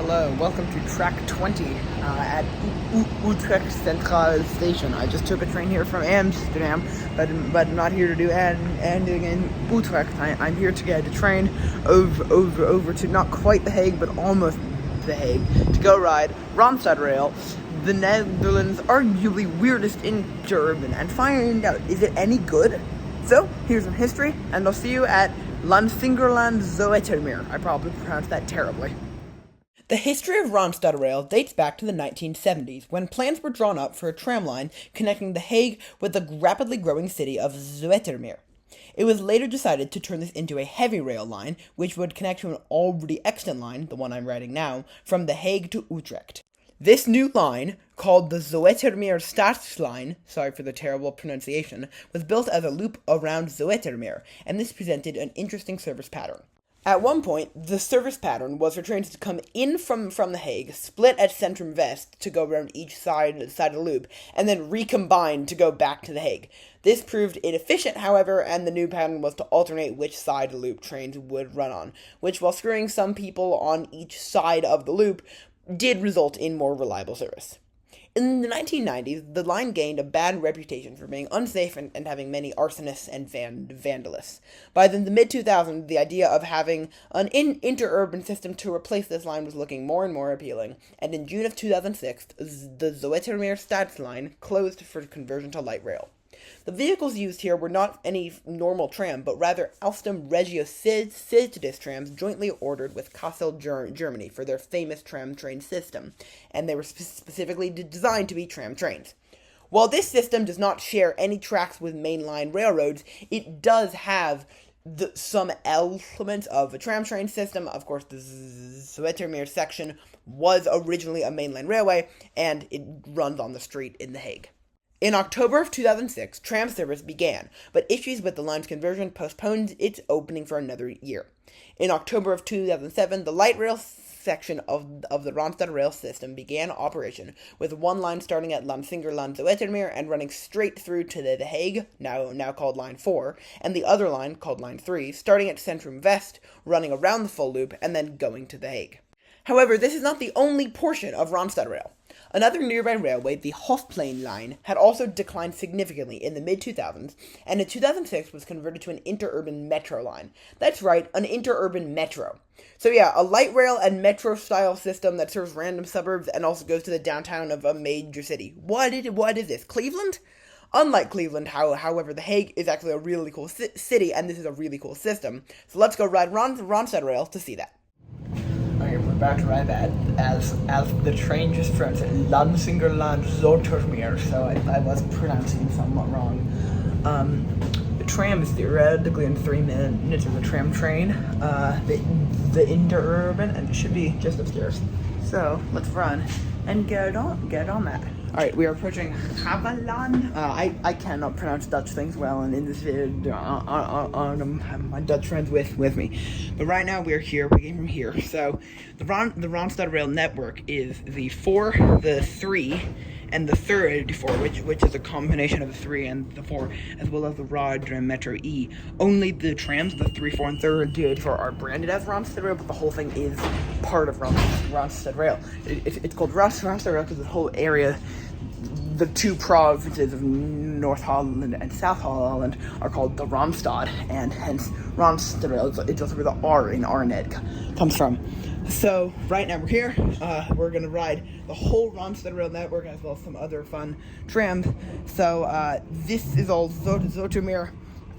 Hello, welcome to track 20 at Utrecht Central Station. I just took a train here from Amsterdam, but I'm not here to do ending in Utrecht. I'm here to get a train over to not quite The Hague, but almost The Hague, to go ride Randstad Rail, the Netherlands' arguably weirdest interurban, and find out, is it any good? So, here's some history, and I'll see you at Lansingerland-Zoetermeer. I probably pronounced that terribly. The history of Randstad Rail dates back to the 1970s, when plans were drawn up for a tram line connecting The Hague with the rapidly growing city of Zoetermeer. It was later decided to turn this into a heavy rail line, which would connect to an already extant line, the one I'm riding now, from The Hague to Utrecht. This new line, called the Zoetermeer Stadslijn, sorry for the terrible pronunciation, was built as a loop around Zoetermeer, and this presented an interesting service pattern. At one point, the service pattern was for trains to come in from The Hague, split at Centrum-West to go around each side of the loop, and then recombine to go back to The Hague. This proved inefficient, however, and the new pattern was to alternate which side of the loop trains would run on, which, while screwing some people on each side of the loop, did result in more reliable service. In the 1990s, the line gained a bad reputation for being unsafe and having many arsonists and vandalists. By the mid-2000s, the idea of having an interurban system to replace this line was looking more and more appealing, and in June of 2006, the Zoetermeer Stadslijn closed for conversion to light rail. The vehicles used here were not any normal tram, but rather Alstom Regio Cities trams jointly ordered with Kassel, Germany for their famous tram train system, and they were specifically designed to be tram trains. While this system does not share any tracks with mainline railroads, it does have some elements of a tram train system. Of course, the Zoetermeer section was originally a mainline railway, and it runs on the street in The Hague. In October of 2006, tram service began, but issues with the line's conversion postponed its opening for another year. In October of 2007, the light rail section of the Randstad rail system began operation, with one line starting at Lansingerland-Zoetermeer and running straight through to The Hague, now called Line 4, and the other line, called Line 3, starting at Centrum-West, running around the full loop, and then going to The Hague. However, this is not the only portion of Randstad Rail. Another nearby railway, the Hofplein line, had also declined significantly in the mid-2000s, and in 2006 was converted to an interurban metro line. That's right, an interurban metro. So yeah, a light rail and metro-style system that serves random suburbs and also goes to the downtown of a major city. What is this, Cleveland? Unlike Cleveland, however, The Hague is actually a really cool city, and this is a really cool system. So let's go ride Randstad Rail to see that. Okay, we're about to ride that as the train just pronounced it, Lansingerland-Zoetermeer, so I was pronouncing somewhat wrong. The tram is theoretically in 3 minutes of a tram train, the interurban, and it should be just upstairs. So let's run and get on that. Alright, we are approaching Haveland. I cannot pronounce Dutch things well, and in this video, on my Dutch friends with me. But right now, we're here, we came from here. So, the Randstad Rail network is the 4, the 3, and the third 4, which is a combination of the 3 and the 4, as well as the Rotterdam Metro E. Only the trams, the 3, 4, and 4 are branded as Randstad Rail, but the whole thing is part of Randstad Rail. It's called Randstad Rail because the whole area, the 2 provinces of North Holland and South Holland are called the Randstad, and hence Randstad Rail. It's also where the R in Arned comes from. So right now we're here. We're gonna ride the whole Randstad Rail network as well as some other fun trams. So this is all Zoetermeer.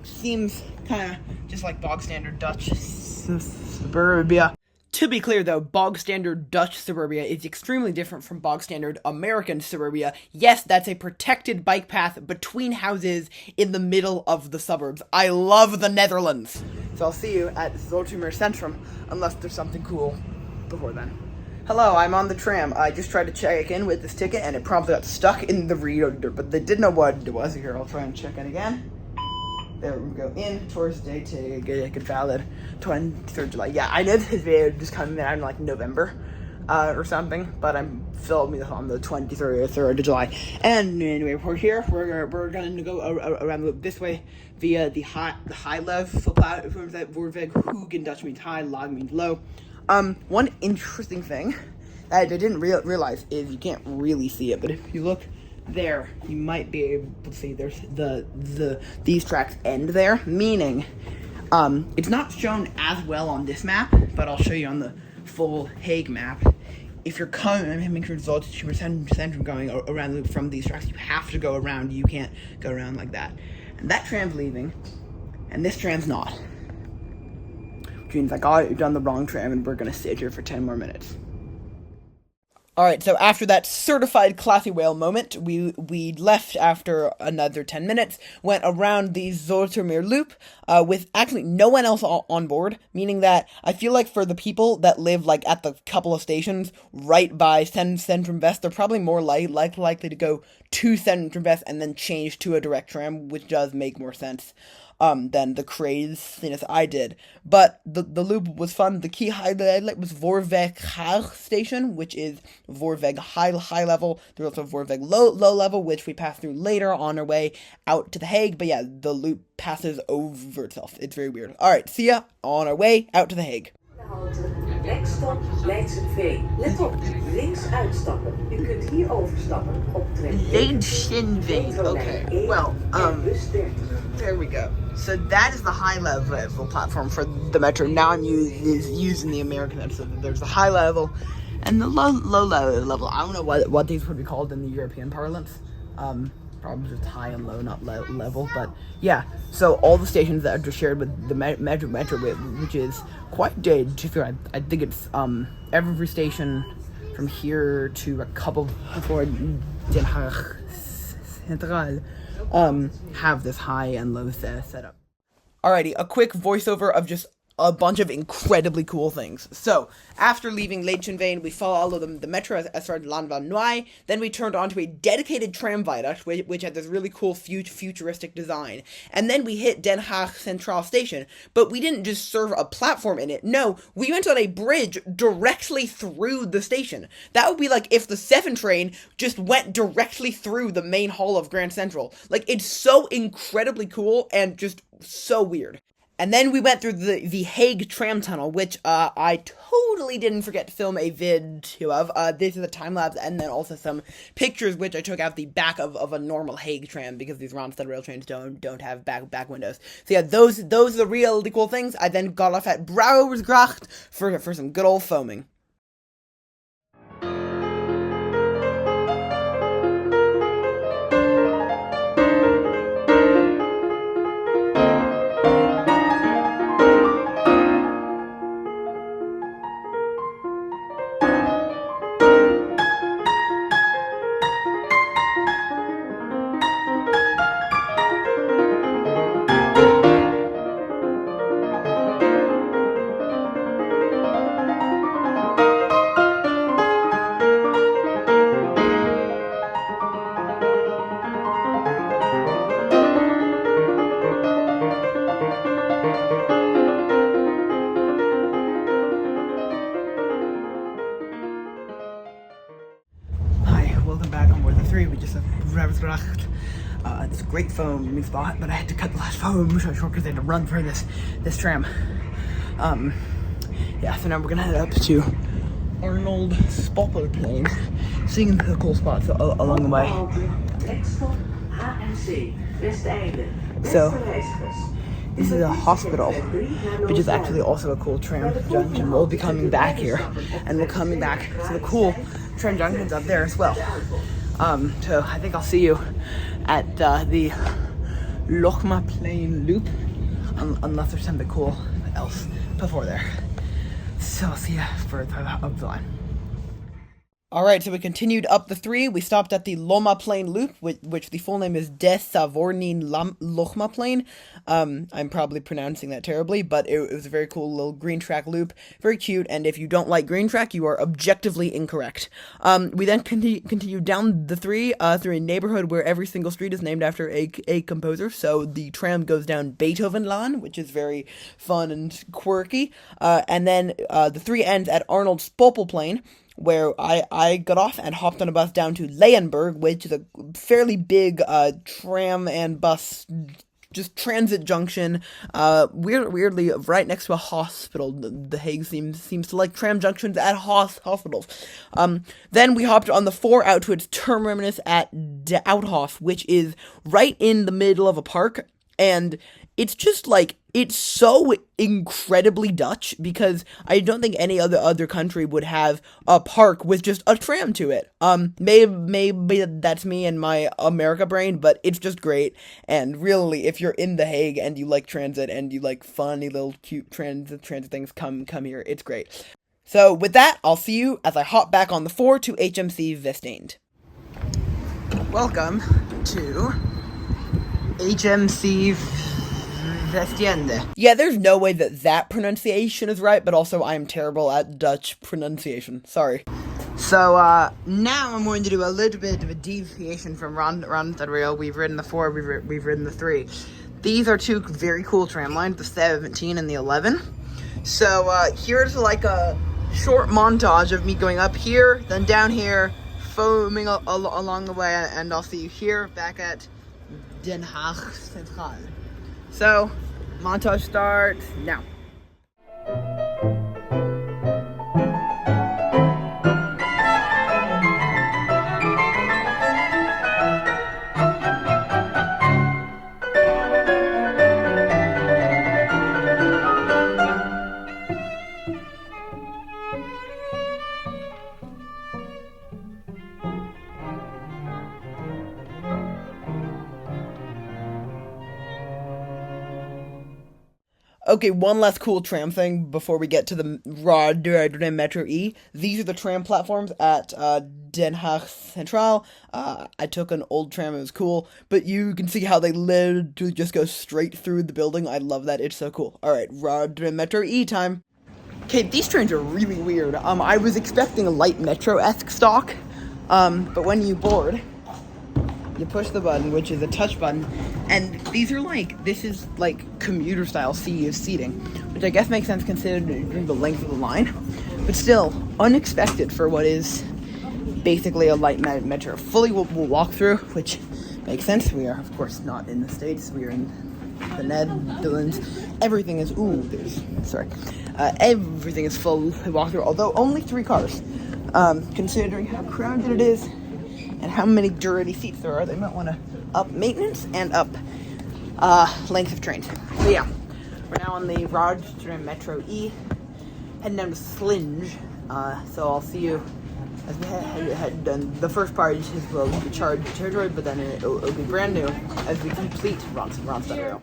Seems kind of just like bog standard Dutch suburbia. To be clear, though, bog standard Dutch suburbia is extremely different from bog standard American suburbia. Yes, that's a protected bike path between houses in the middle of the suburbs. I love the Netherlands. So I'll see you at Zoetermeer Centrum, unless there's something cool before then. Hello, I'm on the tram. I just tried to check in with this ticket, and it promptly got stuck in the reader, but they didn't know what it was. Here, I'll try and check in again. There we go, in towards day to get valid 23rd July. Yeah, I know this video just coming out in like November or something, but I'm filming this on the 23rd of July. And anyway, we're here. We're gonna go around the loop this way via the high level platforms that Voorweg Hoog in Dutch means high, laag means low. One interesting thing I didn't realize is you can't really see it, but if you look there, you might be able to see there's these tracks end there, meaning it's not shown as well on this map, but I'll show you on the full Hague map. If you're coming from Centrum going around the loop from these tracks, you have to go around. You can't go around like that. And that tram's leaving, and this tram's not. Which means I got done the wrong tram, and we're gonna sit here for 10 more minutes. Alright, so after that certified classy whale moment, we left after another 10 minutes, went around the Zoetermeer loop, with actually no one else on board, meaning that I feel like for the people that live, like, at the couple of stations right by Centrum-West, they're probably more likely to go to Centrum-West and then change to a direct tram, which does make more sense than the craziness I did. But the loop was fun. The key highlight was Brouwersgracht station, which is Voorweg high level. There's also Voorweg low level, which we passed through later on our way out to The Hague. But yeah, the loop passes over itself. It's very weird. Alright, see ya on our way out to The Hague. Rekstop Leidschenveen. Let op, links uitstappen. U kunt hier overstappen op tram Leidschenveen. Okay, well, there we go. So that is the high level platform for the metro. Now I'm using the American, so there's the high level and the low level. I don't know what these would be called in the European parlance. Probably just high and low, not level. But yeah, so all the stations that are shared with the metro, which is quite big. I think it's every station from here to a couple before Den Haag Centraal have this high and low setup. Alrighty, a quick voiceover of just a bunch of incredibly cool things. So, after leaving Leidschenveen, we followed the metro as far as Lansingerland-Zoetermeer. Then we turned onto a dedicated tram viaduct, which had this really cool futuristic design. And then we hit Den Haag Centraal Station. But we didn't just serve a platform in it. No, we went on a bridge directly through the station. That would be like if the 7 train just went directly through the main hall of Grand Central. Like, it's so incredibly cool and just so weird. And then we went through the Hague tram tunnel, which I totally didn't forget to film a video of. This is a time-lapse, and then also some pictures, which I took out the back of a normal Hague tram, because these Randstad rail trains don't have back windows. So yeah, those are the really cool things. I then got off at Brouwersgracht for some good old foaming. Welcome back on board the 3. We just left Brouwersgracht. It's a great foaming spot, but I had to cut the last foam short because I had to run for this tram. Yeah, so now we're gonna head up to Arnold Spoppelplein, seeing the cool spots along the way. So, this is a hospital, which is actually also a cool tram junction. We'll be coming back here, and we're coming back to the cool tram junctions up there as well. So I think I'll see you at the Lochmaplein loop, unless there's something cool else before there. So I'll see you further up the line. Alright, so we continued up the 3. We stopped at the Lochmaplein loop, which the full name is Des Savornin Lochmaplein. I'm probably pronouncing that terribly, but it was a very cool little green track loop. Very cute, and if you don't like green track, you are objectively incorrect. We then continued down the 3 through a neighborhood where every single street is named after a composer. So the tram goes down Beethovenlaan, which is very fun and quirky. And then the 3 ends at Arnold Spoppelplein, where I got off and hopped on a bus down to Leyenburg, which is a fairly big tram and bus just transit junction, weirdly right next to a hospital. The Hague seems to like tram junctions at hospitals. Then we hopped on the 4 out to its terminus at De Uithof, which is right in the middle of a park, and it's just like, it's so incredibly Dutch, because I don't think any other country would have a park with just a tram to it. Maybe that's me and my America brain, but it's just great. And really, if you're in The Hague and you like transit and you like funny little cute transit things, come here. It's great. So with that, I'll see you as I hop back on the 4 to HMC Westeinde. Welcome to HMC Westeinde. Yeah, there's no way that pronunciation is right, but also I am terrible at Dutch pronunciation. Sorry. So, now I'm going to do a little bit of a deviation from Randstad Rail. We've ridden the 4, we've ridden the 3. These are 2 very cool tram lines, the 17 and the 11. So, here's like a short montage of me going up here, then down here, foaming along the way, and I'll see you here back at Den Haag Centraal. So, montage starts now. Okay, one last cool tram thing before we get to the Rotterdam Metro E. These are the tram platforms at Den Haag Centraal. I took an old tram, it was cool, but you can see how they literally just go straight through the building. I love that, it's so cool. Alright, Rotterdam Metro E time. Okay, these trains are really weird. I was expecting a light metro-esque stock, but when you board, you push the button, which is a touch button, and these are like, this is like commuter style seating, which I guess makes sense considering the length of the line, but still unexpected for what is basically a light metro. Fully we'll walk through, which makes sense. We are of course not in the States, we are in the Netherlands. Everything is, everything is full walk through, although only 3 cars. Considering how crowded it is, and how many dirty seats there are, they might want to up maintenance and up length of trains. So yeah, we're now on the Rotterdam Metro E, heading down to Slinge. So I'll see you as we head done. The first part is will be charged territory, but then it'll be brand new as we complete Randstad Rail.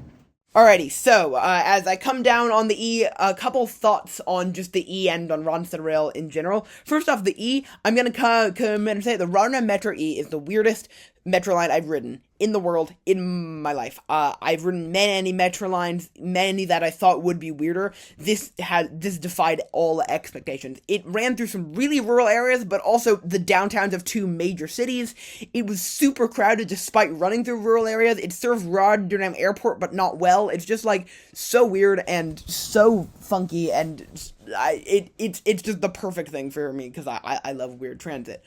Alrighty, so as I come down on the E, a couple thoughts on just the E and on Randstad Rail in general. First off, the E, I'm gonna come and say the Rotterdam Metro E is the weirdest metro line I've ridden in the world in my life. I've ridden many metro lines, many that I thought would be weirder. This defied all expectations. It ran through some really rural areas, but also the downtowns of 2 major cities. It was super crowded despite running through rural areas. It served Rotterdam Airport, but not well. It's just like so weird and so funky, and it's just the perfect thing for me because I love weird transit.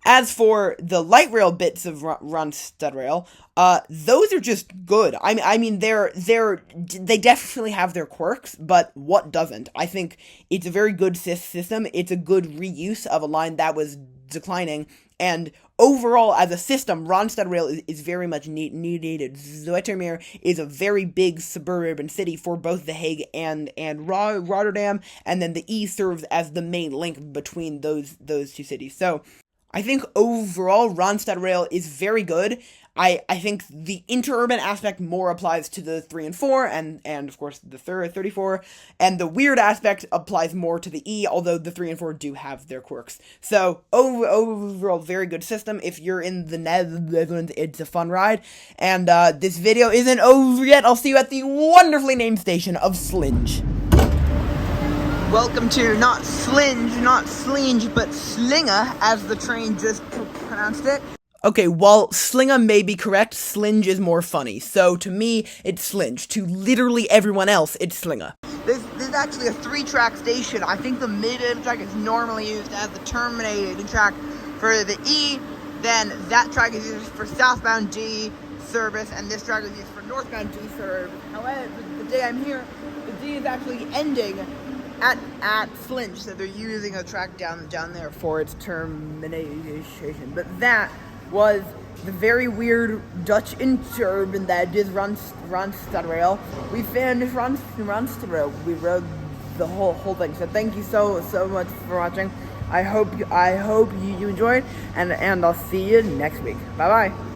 As for the light rail bits of Randstad Rail, those are just good. I mean, they definitely have their quirks, but what doesn't? I think it's a very good system. It's a good reuse of a line that was declining, and overall, as a system, Randstad Rail is very much needed. Zoetermeer is a very big suburban city for both The Hague and Rotterdam, and then the E serves as the main link between those 2 cities. So I think overall, Randstad Rail is very good. I think the interurban aspect more applies to the 3 and 4, and of course the 34, and the weird aspect applies more to the E, although the 3 and 4 do have their quirks. So overall, very good system. If you're in the Netherlands, it's a fun ride, and this video isn't over yet. I'll see you at the wonderfully named station of Slinge. Welcome to not Slinge, but Slinge, as the train just pronounced it. Okay, while Slinge may be correct, Slinge is more funny. So to me, it's Slinge. To literally everyone else, it's Slinge. This is actually a 3-track station. I think the mid-end track is normally used as the terminating track for the E. Then that track is used for southbound D, service, and this track is used for northbound D service. However, the day I'm here, the D is actually ending at Slinch, so they're using a track down there for its termination. But that was the very weird Dutch interurban that is Randstadrail. We finished Randstadrail. We rode the whole thing. So thank you so much for watching. I hope you enjoyed, and I'll see you next week. Bye bye.